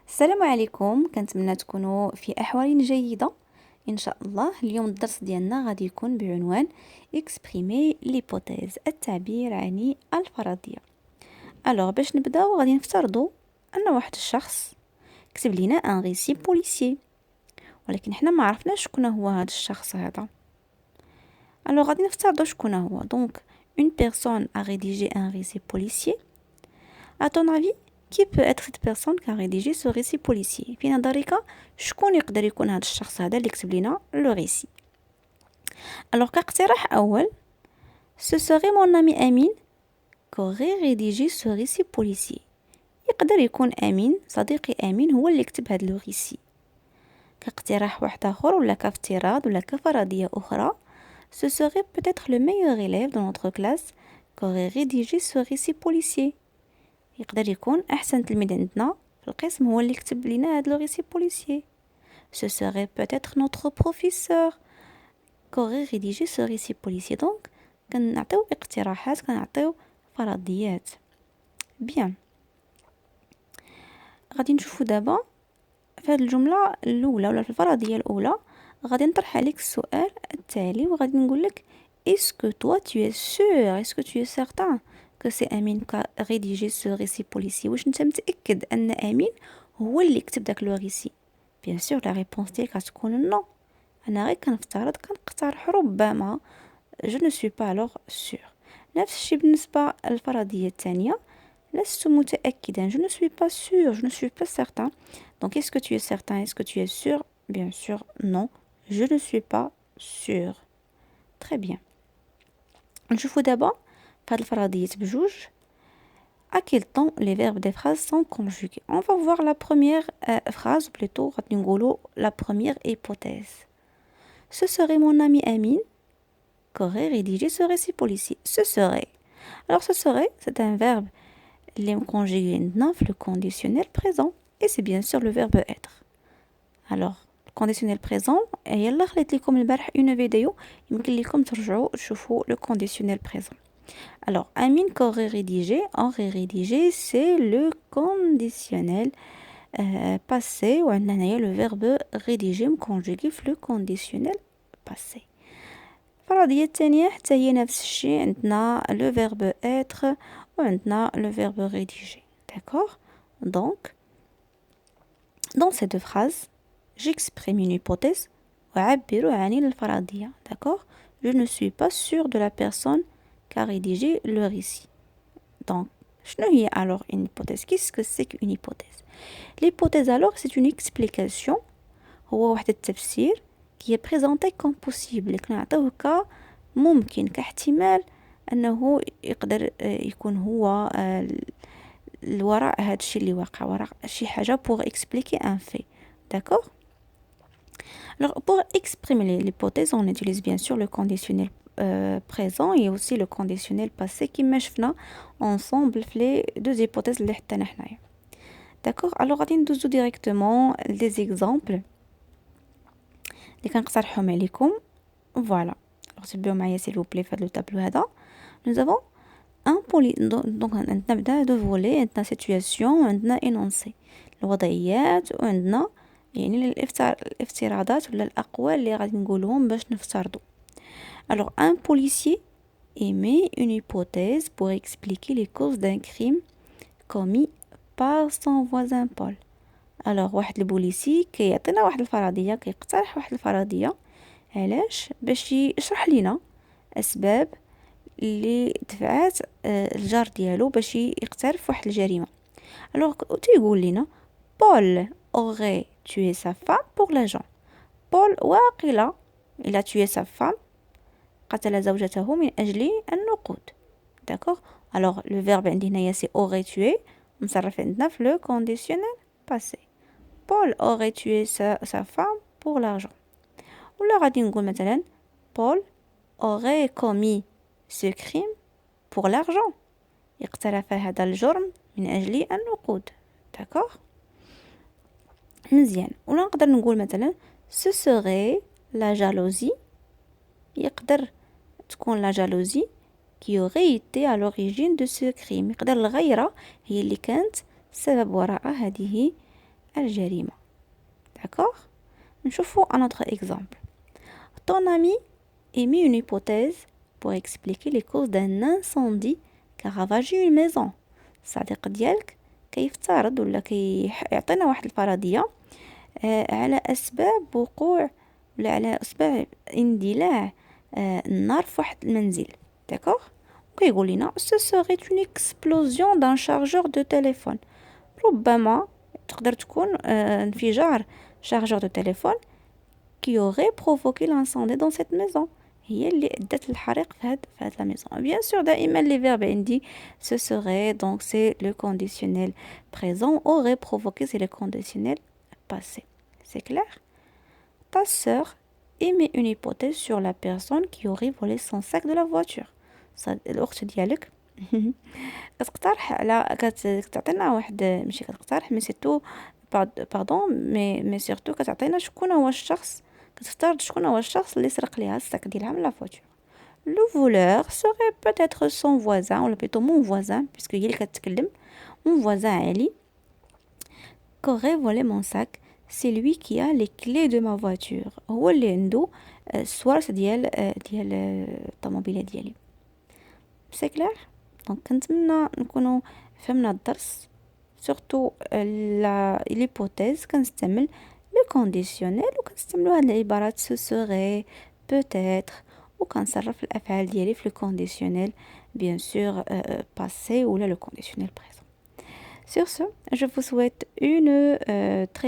السلام عليكم، كنتمنى تكونوا في احوال جيده ان شاء الله. اليوم الدرس ديالنا غادي يكون بعنوان اكسبريمي ليبوتيز، التعبير عن الفرضيه. باش نبداو غادي نفترضوا ان واحد الشخص كتب لينا ان ريسي بوليسيي، ولكن حنا ما عرفناش شكون هو هذا الشخص هذا. غادي نفترضوا شكون هو. دونك une personne a rédigé un récit policier. À ton avis, qui peut être cette personne qui a rédigé ce récit policier؟ في نظرك شكون يقدر يكون هذا الشخص هذا اللي كتب لنا لو ريسي؟ كاقتراح اول، ce serait mon ami Amine qui aurait rédigé ce récit policier. يقدر يكون امين، صديقي امين هو اللي كتب هذا لو ريسي. كاقتراح واحد اخر ولا كافتراض ولا كفرضيه اخرى، ce serait peut-être le meilleur élève de notre classe qui aurait rédigé ce récit policier. يقدر يكون احسن تلميذ عندنا في القسم هو اللي كتب لنا هذا لو ريسي بوليسيي. Ce serait peut-être notre professeur qui aurait rédigé ce récit policier. Donc كنعطيو اقتراحات، كنعطيو فرضيات. بيان، غادي نشوفو دابا في هذه الجمله الاولى ولا في الفرضيه الاولى. غادي نطرح عليك السؤال التالي وغادي نقول لك est-ce que toi tu es sûr, est-ce que tu es certain que c'est Amine qui a rédigé ce récit policier؟ واش انت متاكد ان امين هو اللي كتب داك لو ريسي؟ بيان سور لا ريبونس ديالك غتكون نو. انا غير كنفترض، كنقترح ربما. je ne suis pas alors sûr. نفس الشيء بالنسبه للفرضيه الثانيه، لست متاكدا. je ne suis pas sûr, je ne suis pas certain. Donc est-ce que tu es certain, est-ce que tu es sûr? Bien sûr non, je ne suis pas sûr. Très bien. نشوفو دابا فهاد الفرضيات بجوج. À quel temps les verbes des phrases sont conjugués? On va voir la première phrase, ou plutôt غادي نقولو la première hypothèse. Ce serait mon ami Amine qui aurait rédigé ce récit policier. Ce serait. Alors ce serait, c'est un verbe اللي conjugué عندنا في le conditionnel présent, et c'est bien sûr le verbe être. Alors le conditionnel présent، يلا خليت لكم البارح une vidéo يمكن لكم ترجعوا تشوفوا le conditionnel présent. Alors Amine qui aurait rédigé, c'est le conditionnel passé، وعندنا هنايا le verbe rédiger conjugué في le conditionnel passé. الفرضية الثانية حتى هي نفس الشيء، عندنا le verbe être وعندنا le verbe rédiger. D'accord? Donc dans ces deux phrases j'exprime une hypothèse وأعبر عن الفرضية. D'accord? Je ne suis pas sûre de la personne qui a rédigé le récit. Donc شنو هي alors une hypothèse? Qu'est-ce que c'est qu'une hypothèse? L'hypothèse alors c'est une explication، هو واحد التفسير qui est présenté comme possible، كنعطيوه كممكن، كاحتمال انه يقدر يكون هو الوراء هذا الشيء اللي واقع، وراء شي حاجه pour expliquer un fait. D'accord? Alors pour exprimer l'hypothèse on utilise bien sûr le conditionnel présent et aussi le conditionnel passé كما شفنا ensemble في les deux hypothèses اللي حطينا حنايا. D'accord? Alors غادي ندوزو directement des exemples اللي كنقترحهم عليكم. فوالا، تبعوا معايا s'il vous plaît في هذا التابلو هذا. nous avons un donc نبدا دو فولي، عندنا situation وعندنا énoncé، الوضعيات وعندنا يعني الافتراضات ولا الاقوال اللي غادي نقولهم باش نفترضوا. Alors un policier émet une hypothèse pour expliquer les causes d'un crime commis par son voisin Paul. Alors واحد البوليسي كيعطينا واحد الفرضيه، كيقترح واحد الفرضيه علاش باش يشرح لنا اسباب اللي دفعات الجار ديالو باش يقترف واحد الجريمه. alors تيقول لنا Paul aurait tué sa femme pour l'argent. بول واقيلا il a tué sa femme، قتل زوجته من اجل النقود. d'accord? alors le verbe عندي هنايا c'est aurait tué، مصرف عندنا في le conditionnel passé. Paul aurait tué sa femme pour l'argent. ولا غادي نقول مثلا Paul aurait commis ce crime pour l'argent، اقترف هذا الجرم من أجل النقود. d'accord؟ مزيان. ولا نقدر نقول مثلا ce serait la jalousie، يقدر تكون la jalousie qui aurait été à l'origine de ce crime، يقدر الغيرة هي اللي كانت سبب وراء هذه الجريمة. d'accord. نشوفو un autre exemple. Ton ami émet une hypothèse pour expliquer les causes d'un incendie qui a ravagé une maison. الصديق ديالك كيفترض ولا كيعطينا واحد الفرضية على أسباب وقوع ولا على أسباب اندلاع النار في واحد المنزل. d'accord. وكيقول لنا ce serait une explosion d'un chargeur de téléphone. ربما تقدر تكون انفجار chargeur de téléphone qui aurait provoqué l'incendie dans cette maison. هي اللي أدت الحريق في هاد la maison. bien sûr دائما les verbes عندي ce serait, donc c'est le conditionnel présent, aurait provoqué c'est le conditionnel passé. c'est clair. ta sœur émet une hypothèse sur la personne qui aurait volé son sac de la voiture. الأخت ديالك كتقترح على كتعطينا واحد ماشي كتقترح مي سيتو باردون مي سيرتو كتعطينا شكون هو الشخص كتفترض شكون هو الشخص اللي سرق ليها الساك ديالها من لا فواتور. لو فولور serait peut-être son voisin ولا بيتو mon voisin puisque هي اللي كتكلم. mon voisin علي qu'aurait volé mon sac, c'est lui qui a les clés de ma voiture. هو اللي عنده السوارت ديال الطوموبيله ديالي. سي كلير. دونك كنتمنى نكونوا فهمنا الدرس سورتو ليبوتيز كنستعمل لو كونديسيونيل وكنستعملوا هاد العبارات سو سوغي بوتيتر وكنصرف الافعال ديالي في لو كونديسيونيل بيان سور باسي ولا لو كونديسيونيل بريزون. Sur ce, je vous souhaite une très